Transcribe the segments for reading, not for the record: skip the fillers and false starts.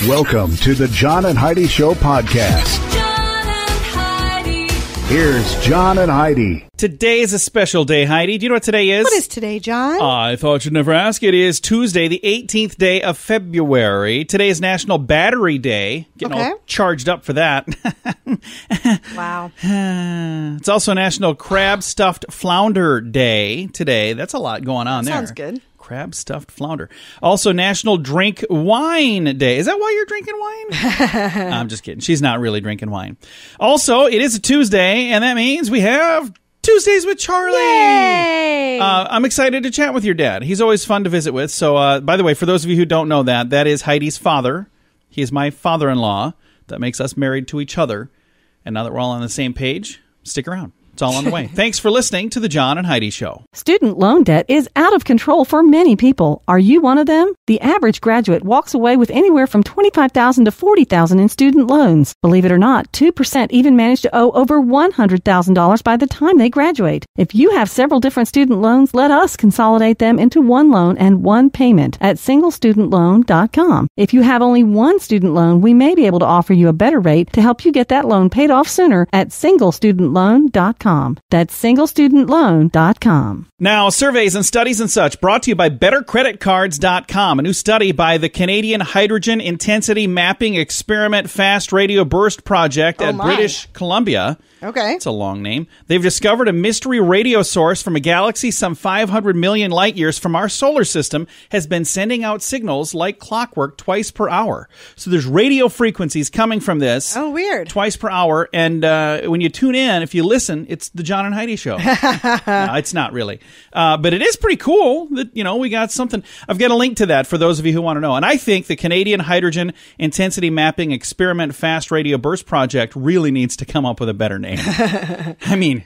Welcome to the John and Heidi Show podcast. John and Heidi. Here's John and Heidi. Today is a special day, Heidi. Do you know what today is? What is today, John? I thought you'd never ask. It is Tuesday, the 18th day of February. Today is National Battery Day. Getting all charged up for that. Wow. It's also National Crab Stuffed Flounder Day today. That's a lot going on there. Sounds good. Crab stuffed flounder. Also National Drink Wine Day. Is that why you're drinking wine? I'm just kidding. She's not really drinking wine. Also, it is a Tuesday, and that means we have Tuesdays with Charlie. Yay! I'm excited to chat with your dad. He's always fun to visit with. So, by the way, for those of you who don't know that is Heidi's father. He is my father-in-law. That makes us married to each other. And now that we're all on the same page, stick around. It's all on the way. Thanks for listening to the John and Heidi Show. Student loan debt is out of control for many people. Are you one of them? The average graduate walks away with anywhere from $25,000 to $40,000 in student loans. Believe it or not, 2% even manage to owe over $100,000 by the time they graduate. If you have several different student loans, let us consolidate them into one loan and one payment at singlestudentloan.com. If you have only one student loan, we may be able to offer you a better rate to help you get that loan paid off sooner at singlestudentloan.com. That's singlestudentloan.com. Now, surveys and studies and such brought to you by BetterCreditCards.com. A new study by the Canadian Hydrogen Intensity Mapping Experiment Fast Radio Burst Project at British Columbia. Okay. It's a long name. They've discovered a mystery radio source from a galaxy some 500 million light years from our solar system has been sending out signals like clockwork twice per hour. So there's radio frequencies coming from this. Oh, weird. Twice per hour. And when you tune in, if you listen, it's the John and Heidi Show. No, it's not really. But it is pretty cool that, we got something. I've got a link to that for those of you who want to know. And I think the Canadian Hydrogen Intensity Mapping Experiment Fast Radio Burst Project really needs to come up with a better name. I mean,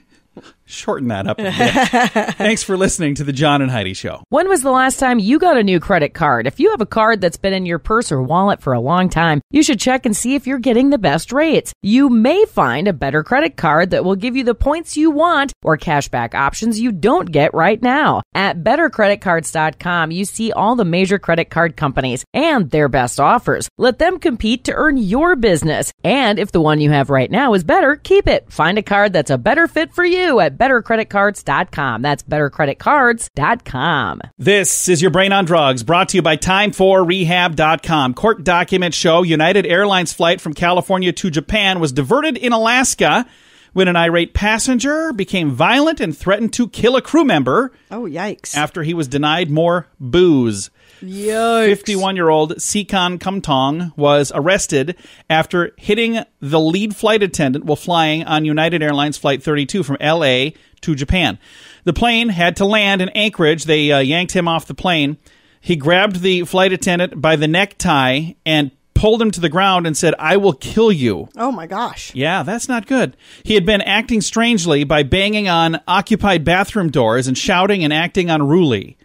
shorten that up a bit. Thanks for listening to the John and Heidi Show. When was the last time you got a new credit card? If you have a card that's been in your purse or wallet for a long time, you should check and see if you're getting the best rates. You may find a better credit card that will give you the points you want or cashback options you don't get right now. At BetterCreditCards.com, you see all the major credit card companies and their best offers. Let them compete to earn your business. And if the one you have right now is better, keep it. Find a card that's a better fit for you at BetterCreditCards.com. That's BetterCreditCards.com. This is Your Brain on Drugs, brought to you by Time4Rehab.com. Court documents show United Airlines flight from California to Japan was diverted in Alaska when an irate passenger became violent and threatened to kill a crew member. Oh, yikes. After he was denied more booze. Yikes. 51-year-old Sikon Kumtong was arrested after hitting the lead flight attendant while flying on United Airlines Flight 32 from L.A. to Japan. The plane had to land in Anchorage. They yanked him off the plane. He grabbed the flight attendant by the necktie and pulled him to the ground and said, "I will kill you." Oh, my gosh. Yeah, that's not good. He had been acting strangely by banging on occupied bathroom doors and shouting and acting unruly.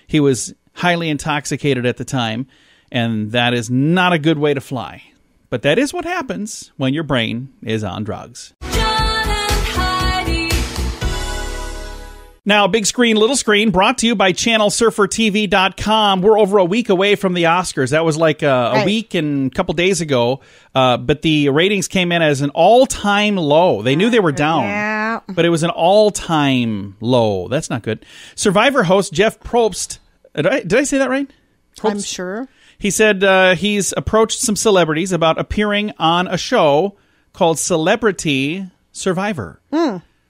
He was highly intoxicated at the time, and that is not a good way to fly. But that is what happens when your brain is on drugs. John and Heidi. Now, big screen, little screen, brought to you by ChannelSurferTV.com. We're over a week away from the Oscars. That was like a week and a couple days ago. But the ratings came in as an all-time low. They knew they were down, but it was an all-time low. That's not good. Survivor host Jeff Probst, did I say that right? Probst? I'm sure. He said he's approached some celebrities about appearing on a show called Celebrity Survivor.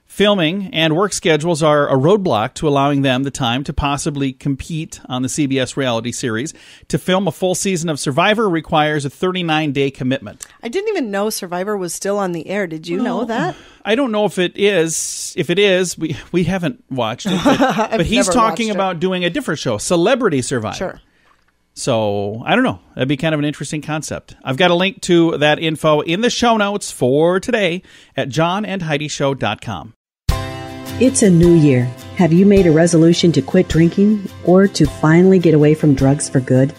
Filming and work schedules are a roadblock to allowing them the time to possibly compete on the CBS reality series. To film a full season of Survivor requires a 39-day commitment. I didn't even know Survivor was still on the air. Did you know that? I don't know if it is. If it is, we haven't watched it. But he's talking about doing a different show, Celebrity Survivor. Sure. So, I don't know. That'd be kind of an interesting concept. I've got a link to that info in the show notes for today at johnandheidishow.com. It's a new year. Have you made a resolution to quit drinking or to finally get away from drugs for good?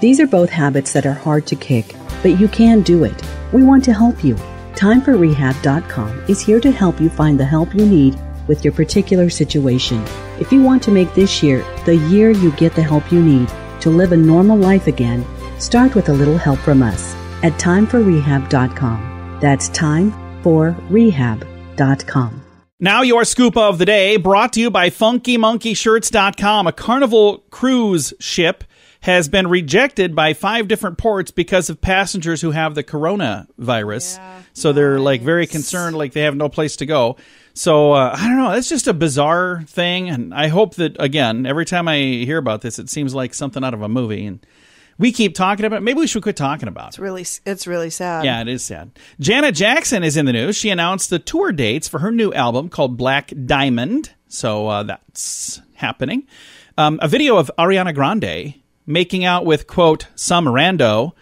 These are both habits that are hard to kick, but you can do it. We want to help you. Time4Rehab.com is here to help you find the help you need with your particular situation. If you want to make this year the year you get the help you need to live a normal life again, Start with a little help from us at timeforrehab.com. That's timeforrehab.com. Now your scoop of the day, brought to you by FunkyMonkeyShirts.com. A Carnival cruise ship has been rejected by 5 different ports because of passengers who have the coronavirus. Yeah, so they're like very concerned, like they have no place to go. So I don't know. It's just a bizarre thing, and I hope that, again, every time I hear about this, it seems like something out of a movie, and we keep talking about it. Maybe we should quit talking about it. It's really sad. Yeah, it is sad. Janet Jackson is in the news. She announced the tour dates for her new album called Black Diamond. So that's happening. A video of Ariana Grande making out with, quote, some rando.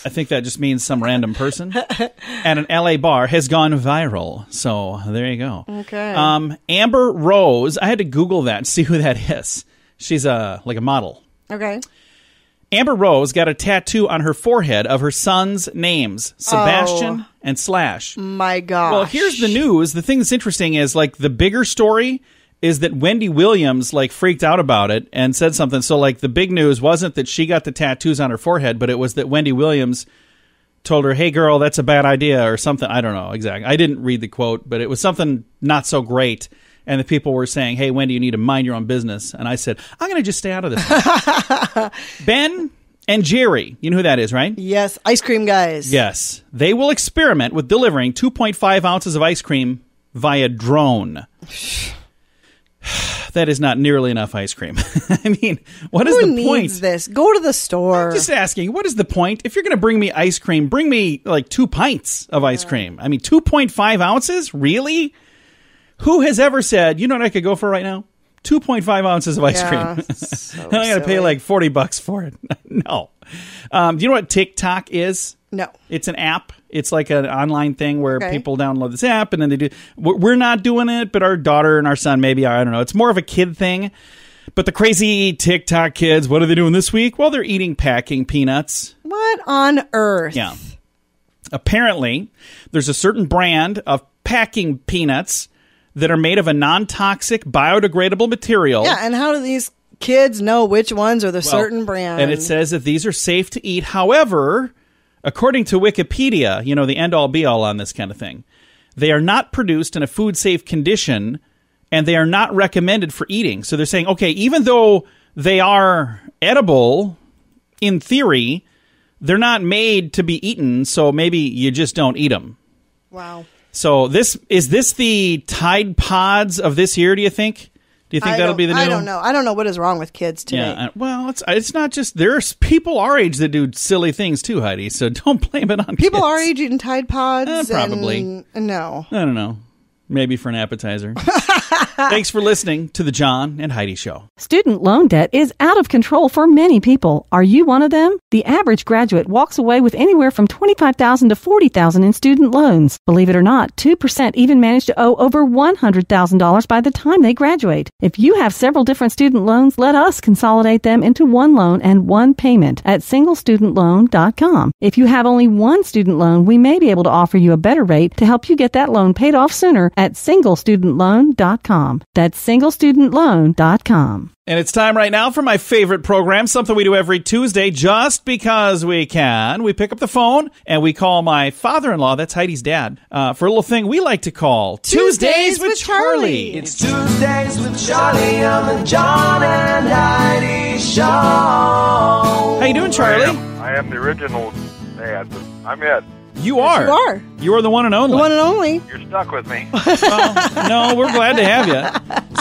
I think that just means some random person. At an LA bar has gone viral. So there you go. Okay. Amber Rose. I had to Google that and see who that is. She's like a model. Okay. Amber Rose got a tattoo on her forehead of her son's names, Sebastian and Slash. My gosh. Well, here's the news. The thing that's interesting is, like, the bigger story is that Wendy Williams, like, freaked out about it and said something. So, like, the big news wasn't that she got the tattoos on her forehead, but it was that Wendy Williams told her, hey, girl, that's a bad idea or something. I don't know exactly. I didn't read the quote, but it was something not so great. And the people were saying, hey, Wendy, you need to mind your own business. And I said, I'm going to just stay out of this. Ben and Jerry, you know who that is, right? Yes, ice cream guys. Yes. They will experiment with delivering 2.5 ounces of ice cream via drone. That is not nearly enough ice cream. I mean, what is the point? Who needs this? Go to the store. I'm just asking, what is the point? If you're going to bring me ice cream, bring me like 2 pints of ice cream. I mean, 2.5 ounces? Really? Who has ever said, you know what I could go for right now? 2.5 ounces of ice cream. So and I got to pay like $40 for it. No. Do you know what TikTok is? No. It's an app. It's like an online thing where people download this app and then they do. We're not doing it, but our daughter and our son maybe are. I don't know. It's more of a kid thing. But the crazy TikTok kids, what are they doing this week? Well, they're eating packing peanuts. What on earth? Yeah. Apparently, there's a certain brand of packing peanuts that are made of a non-toxic, biodegradable material. Yeah, and how do these kids know which ones are the certain brand? And it says that these are safe to eat. However, according to Wikipedia, you know, the end-all, be-all on this kind of thing, they are not produced in a food-safe condition, and they are not recommended for eating. So they're saying, okay, even though they are edible, in theory, they're not made to be eaten, so maybe you just don't eat them. Wow. So is this the Tide Pods of this year, do you think? Do you think that'll be the new? I don't know. I don't know what is wrong with kids today. Yeah, well, it's not just, there's people our age that do silly things too, Heidi, so don't blame it on People kids. our age eating Tide Pods? Probably. No. I don't know. Maybe for an appetizer. Thanks for listening to the John and Heidi Show. Student loan debt is out of control for many people. Are you one of them? The average graduate walks away with anywhere from $25,000 to $40,000 in student loans. Believe it or not, 2% even manage to owe over $100,000 by the time they graduate. If you have several different student loans, let us consolidate them into one loan and one payment at singlestudentloan.com. If you have only one student loan, we may be able to offer you a better rate to help you get that loan paid off sooner at singlestudentloan.com. That's singlestudentloan.com. And it's time right now for my favorite program, something we do every Tuesday just because we can. We pick up the phone and we call my father-in-law, that's Heidi's dad, for a little thing we like to call Tuesdays with Charlie. It's Tuesdays with Charlie on the John and Heidi Show. How you doing, Charlie? I am the original dad, but I'm it. You are. You are. You are the one and only. The one and only. You're stuck with me. Well, no, we're glad to have you.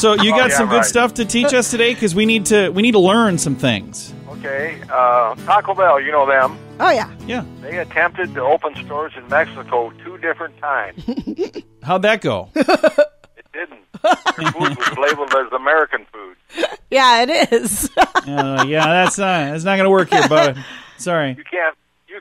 So you got some good right. stuff to teach us today because we need to learn some things. Okay, Taco Bell, you know them. Oh, yeah. Yeah. They attempted to open stores in Mexico 2 different times. How'd that go? It didn't. Their food was labeled as American food. Yeah, it is. Yeah, that's not going to work here, bud. Sorry. You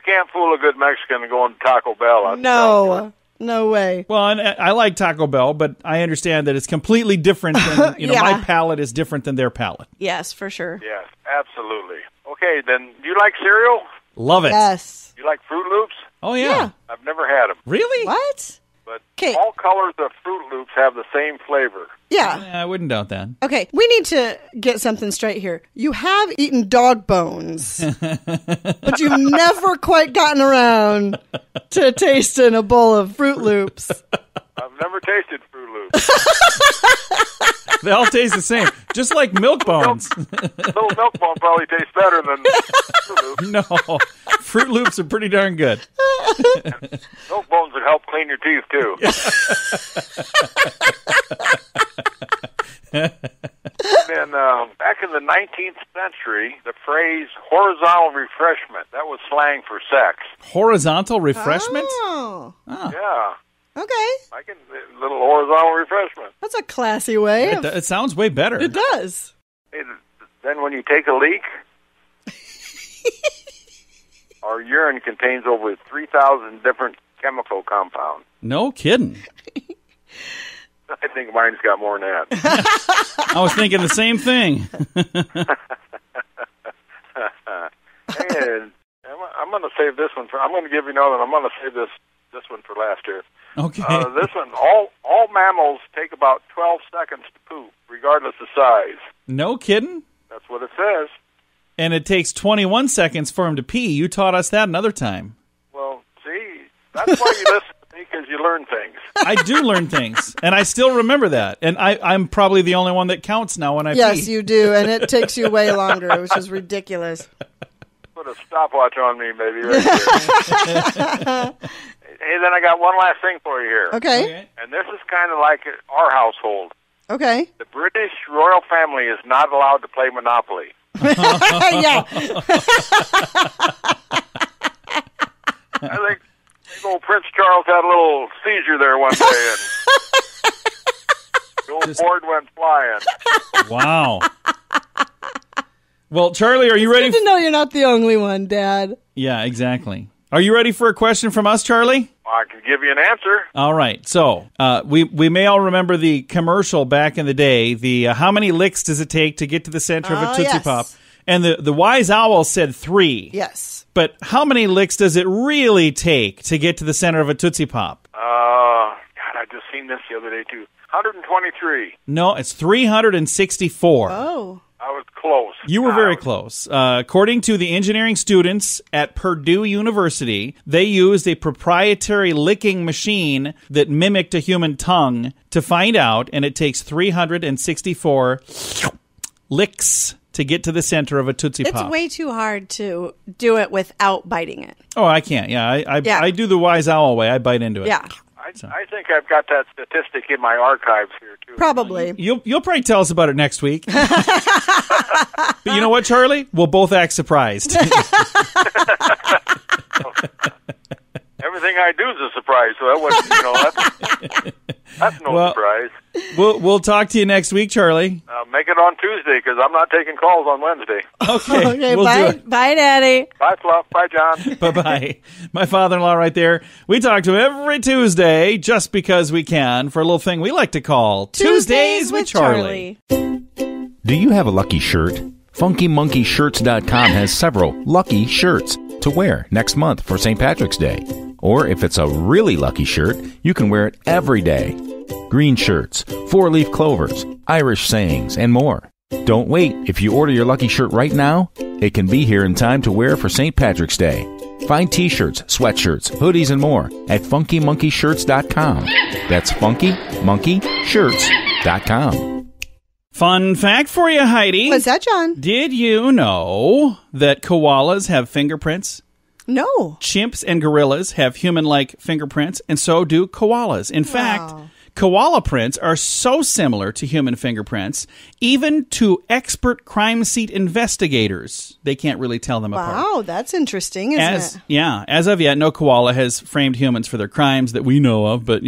can't fool a good Mexican going to Taco Bell. I'm telling you. No way. Well, and I like Taco Bell, but I understand that it's completely different than, Yeah. my palate is different than their palate. Yes, for sure. Yes, absolutely. Okay, then, do you like cereal? Love it. Yes. You like Fruit Loops? Oh, yeah. I've never had them. Really? What? But 'Kay. all colors of Fruit Loops have the same flavor. Yeah. Yeah, I wouldn't doubt that. Okay, we need to get something straight here. You have eaten dog bones, but you've never quite gotten around to tasting a bowl of Fruit Loops. I've never tasted Fruit Loops. They all taste the same, just like milk bones. Little Milk Bone probably tastes better than Fruit Loops. No, Fruit Loops are pretty darn good. Milk Bones would help clean your teeth, too. And back in the 19th century, the phrase horizontal refreshment, that was slang for sex. Horizontal refreshment? Oh, Yeah. okay. I can little horizontal refreshment. That's a classy way. It sounds way better. It does. Then when you take a leak, our urine contains over 3,000 different chemical compounds. No kidding. I think mine's got more than that. I was thinking the same thing. And I'm going to save this one for. I'm going to give you another one. I'm going to save this one for last here. Okay. This one. All mammals take about 12 seconds to poop, regardless of size. No kidding? That's what it says. And it takes 21 seconds for him to pee. You taught us that another time. Well, see, that's why you listen to me, because you learn things. I do learn things, and I still remember that. And I'm probably the only one that counts now when I pee. Yes, you do, and it takes you way longer, which is ridiculous. Put a stopwatch on me, baby. Right here. Hey, then I got one last thing for you here. Okay. And this is kind of like our household. Okay. The British royal family is not allowed to play Monopoly. Yeah. I think old Prince Charles had a little seizure there one day, and the old board went flying. Wow. Well, Charlie, are you ready? Good to know you're not the only one, Dad. Yeah, exactly. Are you ready for a question from us, Charlie? I can give you an answer. All right. So we may all remember the commercial back in the day, the how many licks does it take to get to the center of a Tootsie yes. Pop? And the wise owl said 3. Yes. But how many licks does it really take to get to the center of a Tootsie Pop? God, I just seen this the other day, too. 123. No, it's 364. Oh. I was close. You were very close. According to the engineering students at Purdue University, they used a proprietary licking machine that mimicked a human tongue to find out, and it takes 364 licks to get to the center of a Tootsie Pop. It's way too hard to do it without biting it. Oh, I can't. Yeah, I do the wise owl way. I bite into it. Yeah. I think I've got that statistic in my archives here, too. Probably. You'll probably tell us about it next week. But you know what, Charlie? We'll both act surprised. Everything I do is a surprise, so that wasn't, that's no surprise. We'll talk to you next week, Charlie. Make it on Tuesday, because I'm not taking calls on Wednesday. Okay, Okay, we'll do it. bye, Daddy. Bye, Fluff. Bye, John. Bye-bye. My father-in-law right there. We talk to him every Tuesday just because we can for a little thing we like to call Tuesdays with Charlie. Do you have a lucky shirt? FunkyMonkeyShirts.com has several lucky shirts to wear next month for St. Patrick's Day. Or if it's a really lucky shirt, you can wear it every day. Green shirts, 4-leaf clovers, Irish sayings, and more. Don't wait. If you order your lucky shirt right now, it can be here in time to wear for St. Patrick's Day. Find t-shirts, sweatshirts, hoodies, and more at FunkyMonkeyShirts.com. That's FunkyMonkeyShirts.com. Fun fact for you, Heidi. What's that, John? Did you know that koalas have fingerprints? No. Chimps and gorillas have human-like fingerprints, and so do koalas. In fact, koala prints are so similar to human fingerprints, even to expert crime scene investigators, they can't really tell them apart. Wow, that's interesting, isn't it? Yeah, as of yet, no koala has framed humans for their crimes that we know of, but,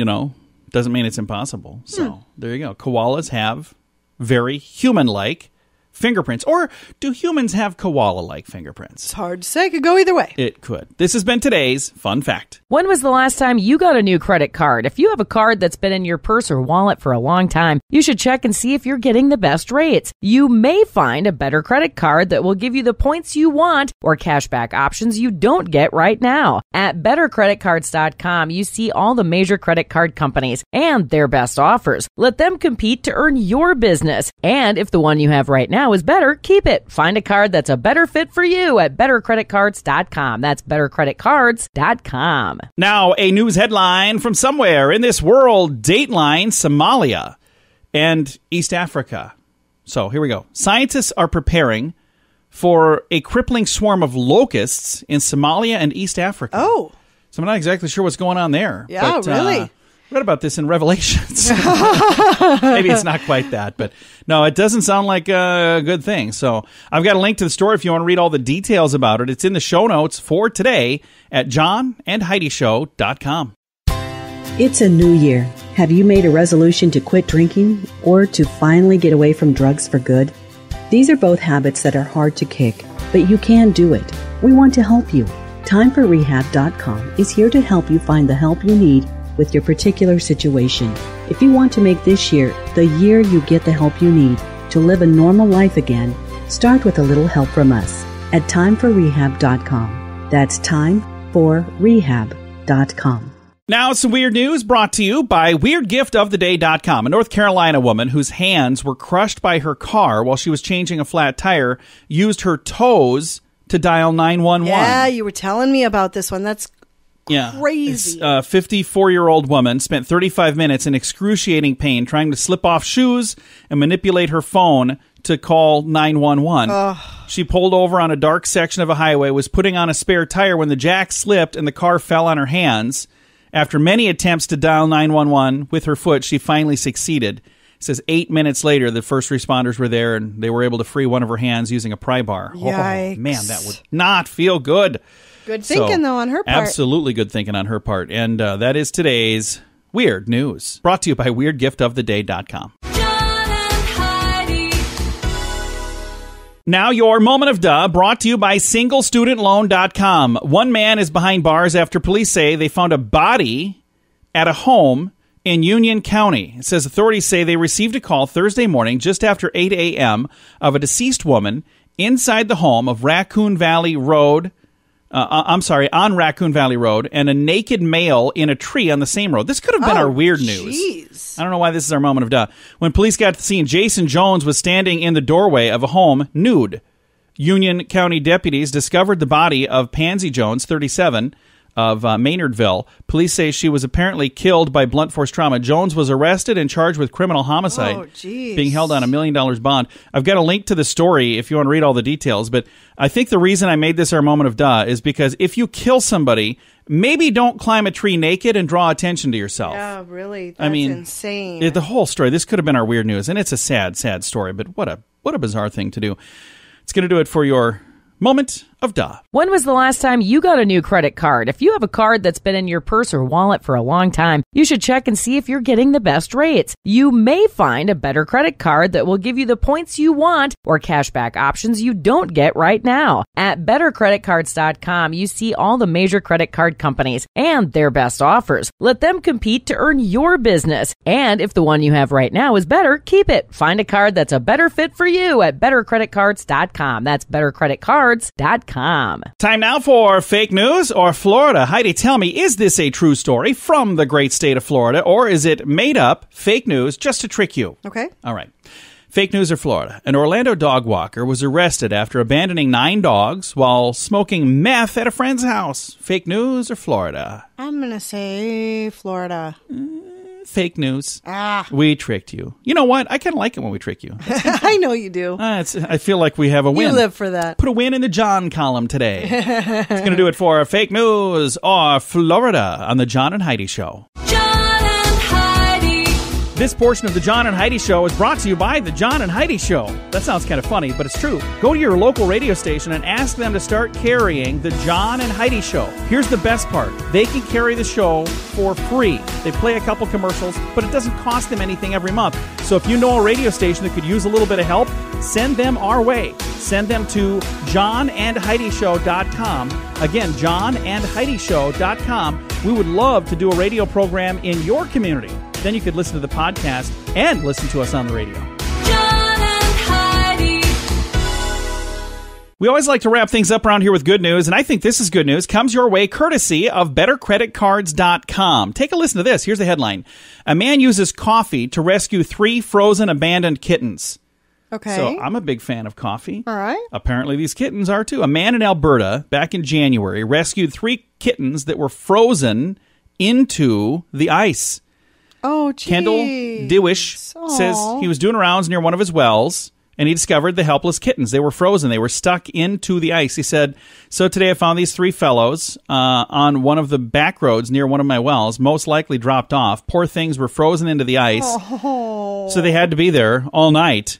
doesn't mean it's impossible. So, there you go. Koalas have very human-like fingerprints? Or do humans have koala-like fingerprints? It's hard to say. It could go either way. It could. This has been today's Fun Fact. When was the last time you got a new credit card? If you have a card that's been in your purse or wallet for a long time, you should check and see if you're getting the best rates. You may find a better credit card that will give you the points you want or cashback options you don't get right now. At bettercreditcards.com, you see all the major credit card companies and their best offers. Let them compete to earn your business. And if the one you have right now is better, keep it. Find a card that's a better fit for you at bettercreditcards.com. That's bettercreditcards.com. Now, a news headline from somewhere in this world: Dateline, Somalia, and East Africa. So here we go. Scientists are preparing for a crippling swarm of locusts in Somalia and East Africa. Oh. So I'm not exactly sure what's going on there. Yeah, but, really? Read about this in Revelations. Maybe it's not quite that, but no, it doesn't sound like a good thing. So I've got a link to the story if you want to read all the details about it. It's in the show notes for today at johnandheidishow.com. It's a new year. Have you made a resolution to quit drinking or to finally get away from drugs for good? These are both habits that are hard to kick, but you can do it. We want to help you. TimeForRehab.com is here to help you find the help you need with your particular situation. If you want to make this year the year you get the help you need to live a normal life again, start with a little help from us at TimeForRehab.com. That's TimeForRehab.com. Now, some weird news brought to you by WeirdGiftOfTheDay.com. A North Carolina woman whose hands were crushed by her car while she was changing a flat tire used her toes to dial 911. Yeah, you were telling me about this one. That's crazy. A 54-year-old woman spent 35 minutes in excruciating pain trying to slip off shoes and manipulate her phone to call 911. She pulled over on a dark section of a highway, was putting on a spare tire when the jack slipped and the car fell on her hands. After many attempts to dial 911 with her foot, she finally succeeded. It says 8 minutes later, the first responders were there, and they were able to free one of her hands using a pry bar. Yikes. Oh, man, that would not feel good. Good thinking, though, on her part. Absolutely good thinking on her part. And that is today's Weird News, brought to you by WeirdGiftOfTheDay.com. John and Heidi. Now, your moment of duh, brought to you by SingleStudentLoan.com. One man is behind bars after police say they found a body at a home in Union County. It says authorities say they received a call Thursday morning just after 8 a.m. of a deceased woman inside the home of Raccoon Valley Road. On Raccoon Valley Road, and a naked male in a tree on the same road. This could have been our weird news. Jeez. I don't know why this is our moment of duh. When police got to the scene, Jason Jones was standing in the doorway of a home nude. Union County deputies discovered the body of Pansy Jones, 37, of Maynardville. Police say she was apparently killed by blunt force trauma. Jones was arrested and charged with criminal homicide, being held on $1 million bond. I've got a link to the story if you want to read all the details, but I think the reason I made this our moment of duh is because if you kill somebody, maybe don't climb a tree naked and draw attention to yourself. Yeah, really. That's insane. The whole story, this could have been our weird news, and it's a sad, sad story, but what a bizarre thing to do. It's going to do it for your moment of duh. When was the last time you got a new credit card? If you have a card that's been in your purse or wallet for a long time, you should check and see if you're getting the best rates. You may find a better credit card that will give you the points you want or cashback options you don't get right now. At bettercreditcards.com, you see all the major credit card companies and their best offers. Let them compete to earn your business. And if the one you have right now is better, keep it. Find a card that's a better fit for you at bettercreditcards.com. That's bettercreditcards.com. Time now for fake news or Florida. Heidi, tell me, is this a true story from the great state of Florida, or is it made up fake news just to trick you? Okay. All right. Fake news or Florida. An Orlando dog walker was arrested after abandoning 9 dogs while smoking meth at a friend's house. Fake news or Florida? I'm going to say Florida. Fake news. We tricked you. You know what? I kind of like it when we trick you. I know you do. I feel like we have a win. You live for that. Put a win in the John column today. It's going to do it for fake news or Florida on the John and Heidi Show. John and Heidi. This portion of the John and Heidi Show is brought to you by the John and Heidi Show. That sounds kind of funny, but it's true. Go to your local radio station and ask them to start carrying the John and Heidi Show. Here's the best part. They can carry the show for free. They play a couple commercials, but it doesn't cost them anything every month. So if you know a radio station that could use a little bit of help, send them our way. Send them to johnandheidishow.com. Again, johnandheidishow.com. We would love to do a radio program in your community. Then you could listen to the podcast and listen to us on the radio. John and Heidi. We always like to wrap things up around here with good news, and I think this is good news. Comes your way courtesy of BetterCreditCards.com. Take a listen to this. Here's the headline. A man uses coffee to rescue 3 frozen abandoned kittens. Okay. So I'm a big fan of coffee. All right. Apparently these kittens are too. A man in Alberta back in January rescued 3 kittens that were frozen into the ice. Oh, geez. Kendall Dewish says he was doing rounds near one of his wells, and he discovered the helpless kittens. They were frozen. They were stuck into the ice. He said, so today I found these 3 fellows on one of the back roads near one of my wells, most likely dropped off. Poor things were frozen into the ice. Oh. So they had to be there all night.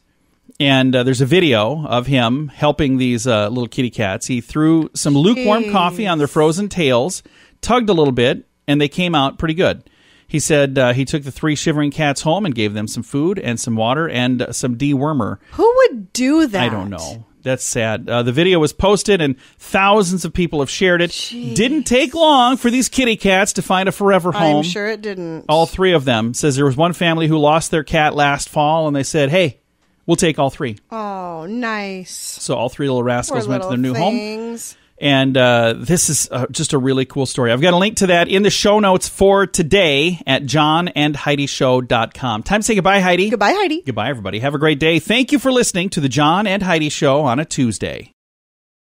And there's a video of him helping these little kitty cats. He threw some lukewarm coffee on their frozen tails, tugged a little bit, and they came out pretty good. He said he took the 3 shivering cats home and gave them some food and some water and some dewormer. Who would do that? I don't know. That's sad. The video was posted and thousands of people have shared it. Jeez. Didn't take long for these kitty cats to find a forever home. I'm sure it didn't. All 3 of them. Says there was one family who lost their cat last fall, and they said, hey, we'll take all 3. Oh, nice. So all 3 little rascals Poor went to their new little home. things. And this is just a really cool story. I've got a link to that in the show notes for today at johnandheidishow.com. Time to say goodbye, Heidi. Goodbye, Heidi. Goodbye, everybody. Have a great day. Thank you for listening to the John and Heidi Show on a Tuesday.